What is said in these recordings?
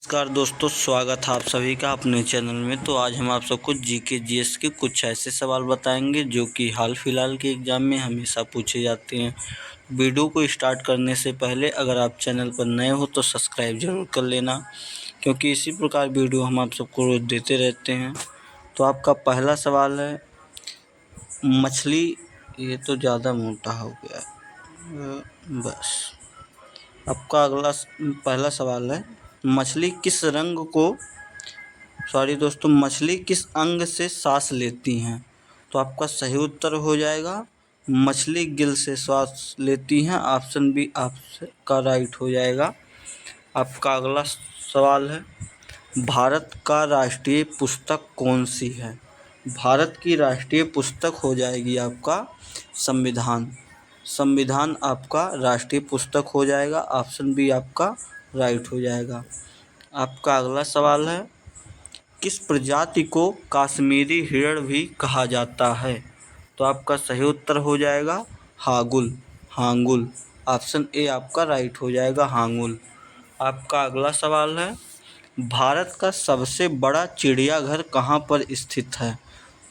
नमस्कार दोस्तों, स्वागत है आप सभी का अपने चैनल में। तो आज हम आप सबको जीके जीएस के कुछ ऐसे सवाल बताएंगे जो कि हाल फिलहाल के एग्ज़ाम में हमेशा पूछे जाते हैं। वीडियो को स्टार्ट करने से पहले अगर आप चैनल पर नए हो तो सब्सक्राइब ज़रूर कर लेना, क्योंकि इसी प्रकार वीडियो हम आप सबको रोज़ देते रहते हैं। तो आपका पहला सवाल है मछली, ये तो ज़्यादा मोटा हो गया बस। आपका पहला सवाल है मछली किस अंग से सांस लेती हैं? तो आपका सही उत्तर हो जाएगा मछली गिल से सांस लेती हैं। ऑप्शन बी आपका राइट हो जाएगा। आपका अगला सवाल है भारत का राष्ट्रीय पुस्तक कौन सी है? भारत की राष्ट्रीय पुस्तक हो जाएगी आपका संविधान आपका राष्ट्रीय पुस्तक हो जाएगा। ऑप्शन बी आपका राइट हो जाएगा। आपका अगला सवाल है किस प्रजाति को कश्मीरी हिरण भी कहा जाता है? तो आपका सही उत्तर हो जाएगा हांगुल। ऑप्शन ए आपका राइट हो जाएगा, हांगुल। आपका अगला सवाल है भारत का सबसे बड़ा चिड़ियाघर कहाँ पर स्थित है?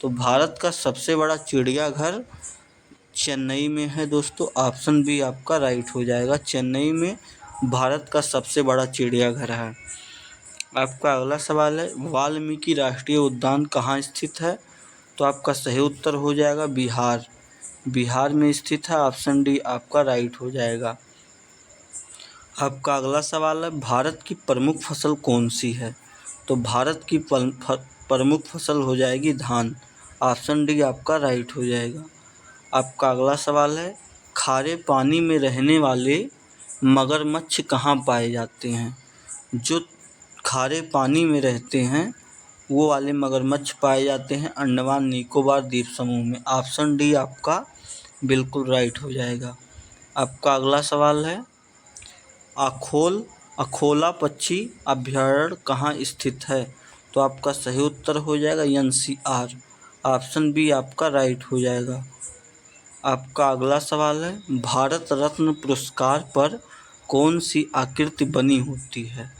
तो भारत का सबसे बड़ा चिड़ियाघर चेन्नई में है दोस्तों। ऑप्शन बी आपका राइट हो जाएगा, चेन्नई में भारत का सबसे बड़ा चिड़ियाघर है। आपका अगला सवाल है वाल्मीकि राष्ट्रीय उद्यान कहाँ स्थित है? तो आपका सही उत्तर हो जाएगा बिहार में स्थित है। ऑप्शन डी आपका राइट हो जाएगा। आपका अगला सवाल है भारत की प्रमुख फसल कौन सी है? तो भारत की प्रमुख फसल हो जाएगी धान। ऑप्शन डी आपका राइट हो जाएगा। आपका अगला सवाल है खारे पानी में रहने वाले मगरमच्छ कहाँ पाए जाते हैं? जो खारे पानी में रहते हैं वो वाले मगरमच्छ पाए जाते हैं अंडमान निकोबार द्वीप समूह में। ऑप्शन डी आपका बिल्कुल राइट हो जाएगा। आपका अगला सवाल है अखोला पक्षी अभयारण्य कहाँ स्थित है? तो आपका सही उत्तर हो जाएगा एनसीआर। ऑप्शन बी आपका राइट हो जाएगा। आपका अगला सवाल है भारत रत्न पुरस्कार पर कौन सी आकृति बनी होती है?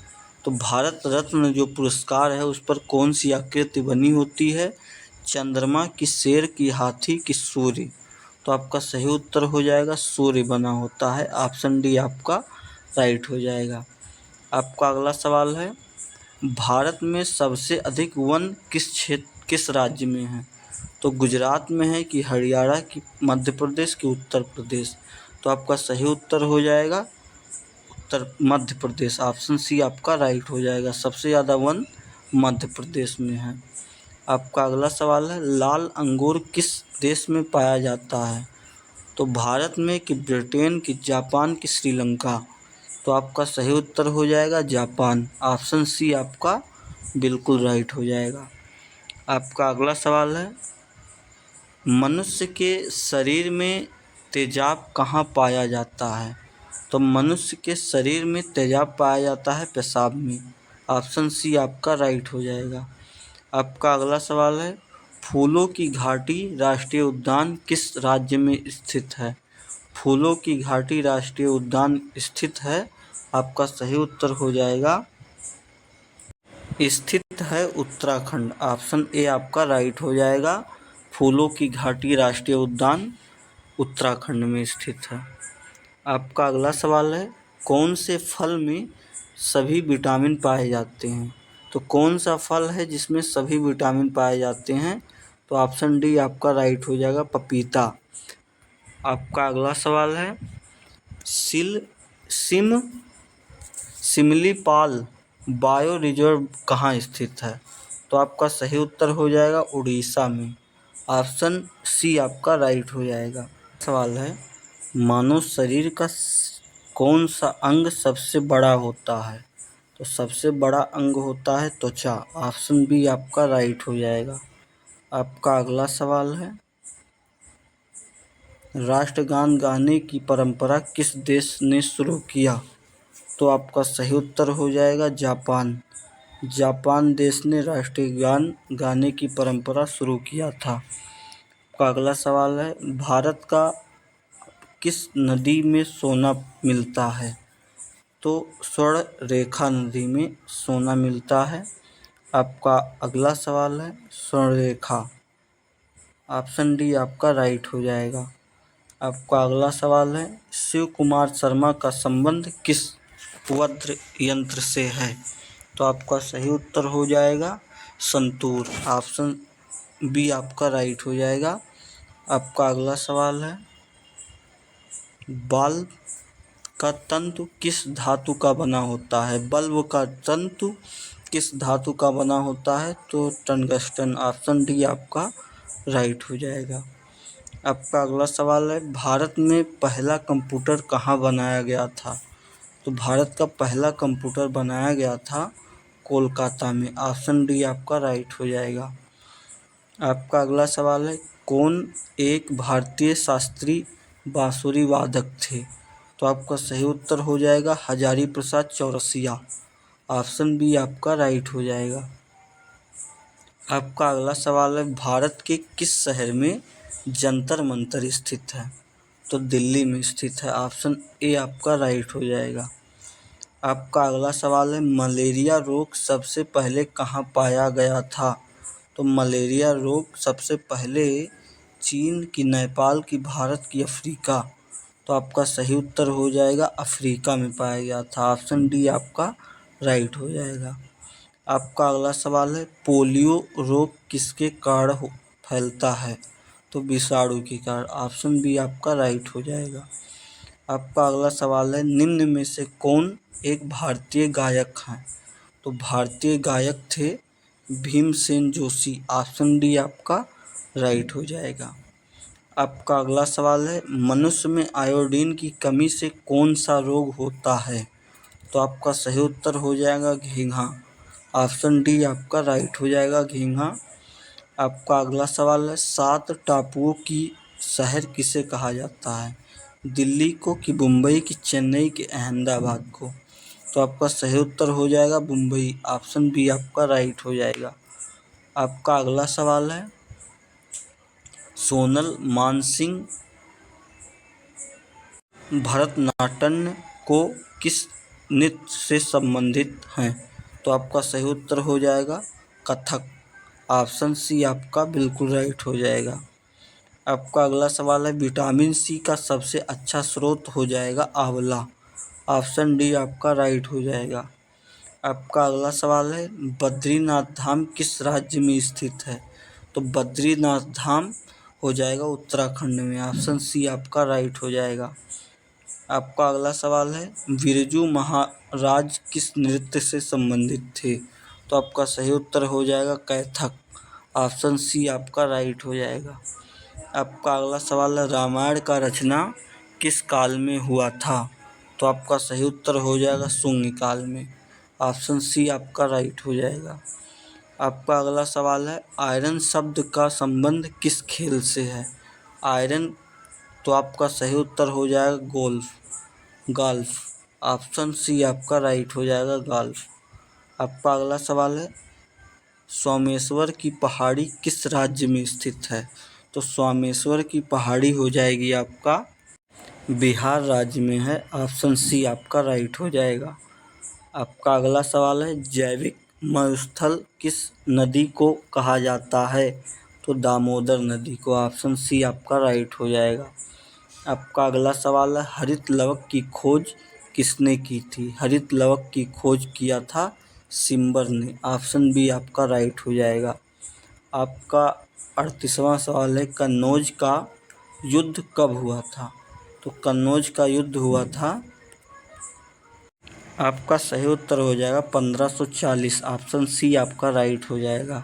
तो भारत रत्न जो पुरस्कार है उस पर कौन सी आकृति बनी होती है? चंद्रमा की, शेर की, हाथी की, सूर्य। तो आपका सही उत्तर हो जाएगा सूर्य बना होता है। ऑप्शन डी आपका राइट हो जाएगा। आपका अगला सवाल है भारत में सबसे अधिक वन किस राज्य में है? तो गुजरात में है कि हरियाणा की, मध्य प्रदेश की, उत्तर प्रदेश? तो आपका सही उत्तर हो जाएगा मध्य प्रदेश। ऑप्शन सी आपका राइट हो जाएगा। सबसे ज़्यादा वन मध्य प्रदेश में है। आपका अगला सवाल है लाल अंगूर किस देश में पाया जाता है? तो भारत में कि ब्रिटेन की, जापान की, श्रीलंका? तो आपका सही उत्तर हो जाएगा जापान। ऑप्शन सी आपका बिल्कुल राइट हो जाएगा। आपका अगला सवाल है मनुष्य के शरीर में तेजाब कहाँ पाया जाता है? तो मनुष्य के शरीर में तेजाब पाया जाता है पेशाब में। ऑप्शन सी आपका राइट हो जाएगा। आपका अगला सवाल है फूलों की घाटी राष्ट्रीय उद्यान किस राज्य में स्थित है? फूलों की घाटी राष्ट्रीय उद्यान स्थित है, आपका सही उत्तर हो जाएगा स्थित है उत्तराखंड। ऑप्शन ए आपका राइट हो जाएगा। फूलों की घाटी राष्ट्रीय उद्यान उत्तराखंड में स्थित है। आपका अगला सवाल है कौन से फल में सभी विटामिन पाए जाते हैं? तो कौन सा फल है जिसमें सभी विटामिन पाए जाते हैं? तो ऑप्शन डी आपका राइट हो जाएगा पपीता। आपका अगला सवाल है सिमलीपाल बायो रिजर्व कहाँ स्थित है? तो आपका सही उत्तर हो जाएगा उड़ीसा में। ऑप्शन सी आपका राइट हो जाएगा। सवाल है मानव शरीर का कौन सा अंग सबसे बड़ा होता है? तो सबसे बड़ा अंग होता है त्वचा। ऑप्शन बी आपका राइट हो जाएगा। आपका अगला सवाल है राष्ट्रगान गाने की परंपरा किस देश ने शुरू किया? तो आपका सही उत्तर हो जाएगा जापान देश ने राष्ट्रीय गान गाने की परंपरा शुरू किया था। आपका अगला सवाल है भारत का किस नदी में सोना मिलता है? तो स्वर्ण रेखा नदी में सोना मिलता है। आपका अगला सवाल है स्वर्ण रेखा। ऑप्शन डी आपका राइट हो जाएगा। आपका अगला सवाल है शिव कुमार शर्मा का संबंध किस वाद्य यंत्र से है? तो आपका सही उत्तर हो जाएगा संतूर। ऑप्शन बी आपका राइट हो जाएगा। आपका अगला सवाल है बल्ब का तंतु किस धातु का बना होता है? बल्ब का तंतु किस धातु का बना होता है? तो टंगस्टन। ऑप्शन डी आपका राइट हो जाएगा। आपका अगला सवाल है भारत में पहला कंप्यूटर कहाँ बनाया गया था? तो भारत का पहला कंप्यूटर बनाया गया था कोलकाता में। ऑप्शन डी आपका राइट हो जाएगा। आपका अगला सवाल है कौन एक भारतीय शास्त्रीय बांसुरी वादक थे? तो आपका सही उत्तर हो जाएगा हजारी प्रसाद चौरसिया। ऑप्शन बी आपका राइट हो जाएगा। आपका अगला सवाल है भारत के किस शहर में जंतर मंतर स्थित है? तो दिल्ली में स्थित है। ऑप्शन ए आपका राइट हो जाएगा। आपका अगला सवाल है मलेरिया रोग सबसे पहले कहाँ पाया गया था? तो मलेरिया रोग सबसे पहले चीन की, नेपाल की, भारत की, अफ्रीका। तो आपका सही उत्तर हो जाएगा अफ्रीका में पाया गया था। ऑप्शन डी आपका राइट हो जाएगा। आपका अगला सवाल है पोलियो रोग किसके कारण फैलता है? तो विषाणु के कारण। ऑप्शन बी आपका राइट हो जाएगा। आपका अगला सवाल है निम्न में से कौन एक भारतीय गायक हैं? तो भारतीय गायक थे भीमसेन जोशी। ऑप्शन डी आपका राइट हो जाएगा। आपका अगला सवाल है मनुष्य में आयोडीन की कमी से कौन सा रोग होता है? तो आपका सही उत्तर हो जाएगा घींघा। ऑप्शन डी आपका राइट हो जाएगा घींघा। आपका अगला सवाल है 7 टापुओं की शहर किसे कहा जाता है? दिल्ली को, कि मुंबई, कि चेन्नई, कि अहमदाबाद को? तो आपका सही उत्तर हो जाएगा मुंबई। ऑप्शन बी आपका राइट हो जाएगा। आपका अगला सवाल है सोनल मानसिंह भरतनाट्यम को किस नृत्य से संबंधित हैं? तो आपका सही उत्तर हो जाएगा कथक। ऑप्शन सी आपका बिल्कुल राइट हो जाएगा। आपका अगला सवाल है विटामिन सी का सबसे अच्छा स्रोत हो जाएगा आंवला। ऑप्शन डी आपका राइट हो जाएगा। आपका अगला सवाल है बद्रीनाथ धाम किस राज्य में स्थित है? तो बद्रीनाथ धाम हो जाएगा उत्तराखंड में। ऑप्शन सी आपका राइट हो जाएगा। आपका अगला सवाल है बिरजू महाराज किस नृत्य से संबंधित थे? तो आपका सही उत्तर हो जाएगा कथक। ऑप्शन सी आपका राइट हो जाएगा। आपका अगला सवाल है रामायण का रचना किस काल में हुआ था? तो आपका सही उत्तर हो जाएगा शून्य काल में। ऑप्शन सी आपका राइट हो जाएगा। आपका अगला सवाल है आयरन शब्द का संबंध किस खेल से है? आयरन। तो आपका सही उत्तर हो जाएगा गोल्फ। ऑप्शन सी आपका राइट हो जाएगा गोल्फ। आपका अगला सवाल है सोमेश्वर की पहाड़ी किस राज्य में स्थित है? तो सोमेश्वर की पहाड़ी हो जाएगी आपका बिहार राज्य में है। ऑप्शन सी आपका राइट हो जाएगा। आपका अगला सवाल है जैविक मरुस्थल किस नदी को कहा जाता है? तो दामोदर नदी को। ऑप्शन सी आपका राइट हो जाएगा। आपका अगला सवाल है हरित लवक की खोज किसने की थी? हरित लवक की खोज किया था सिम्बर ने। ऑप्शन बी आपका राइट हो जाएगा। आपका 38वां सवाल है कन्नौज का युद्ध कब हुआ था? तो कन्नौज का युद्ध हुआ था, आपका सही उत्तर हो जाएगा 1540। ऑप्शन सी आपका राइट हो जाएगा।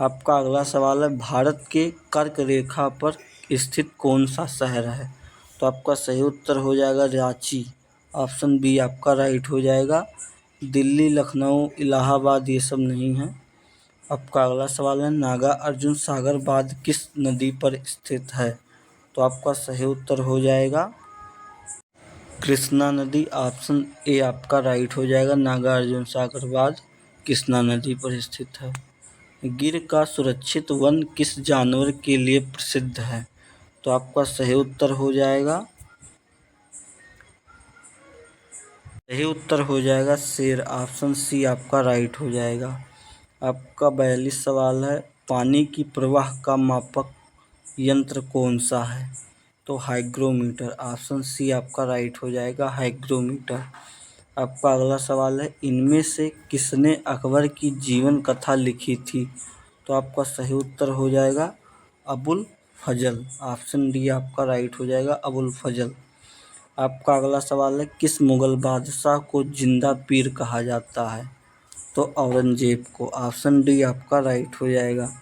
आपका अगला सवाल है भारत के कर्क रेखा पर स्थित कौन सा शहर है? तो आपका सही उत्तर हो जाएगा रांची। ऑप्शन बी आपका राइट हो जाएगा। दिल्ली, लखनऊ, इलाहाबाद ये सब नहीं है। आपका अगला सवाल है नागा अर्जुन सागर बांध किस नदी पर स्थित है? तो आपका सही उत्तर हो जाएगा कृष्णा नदी। ऑप्शन ए आपका राइट हो जाएगा। नागार्जुन सागर बांध कृष्णा नदी पर स्थित है। गिर का सुरक्षित वन किस जानवर के लिए प्रसिद्ध है? तो आपका सही उत्तर हो जाएगा सही उत्तर हो जाएगा शेर। ऑप्शन सी आपका राइट हो जाएगा। आपका 42 सवाल है, पानी की प्रवाह का मापक यंत्र कौन सा है? तो हाइग्रोमीटर। ऑप्शन सी आपका राइट हो जाएगा, हाइग्रोमीटर। आपका अगला सवाल है, इनमें से किसने अकबर की जीवन कथा लिखी थी? तो आपका सही उत्तर हो जाएगा अबुल फजल। ऑप्शन डी आपका राइट हो जाएगा, अबुल फजल। आपका अगला सवाल है, किस मुगल बादशाह को जिंदा पीर कहा जाता है? तो औरंगजेब को। ऑप्शन डी आपका राइट हो जाएगा।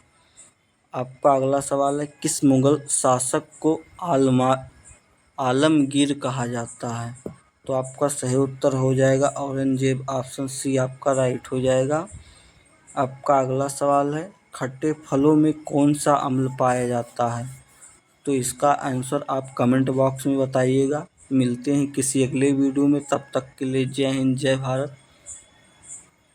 आपका अगला सवाल है, किस मुगल शासक को आलमगीर कहा जाता है? तो आपका सही उत्तर हो जाएगा औरंगजेब। ऑप्शन सी आपका राइट हो जाएगा। आपका अगला सवाल है, खट्टे फलों में कौन सा अम्ल पाया जाता है? तो इसका आंसर आप कमेंट बॉक्स में बताइएगा। मिलते हैं किसी अगले वीडियो में, तब तक के लिए जय हिंद, जय भारत।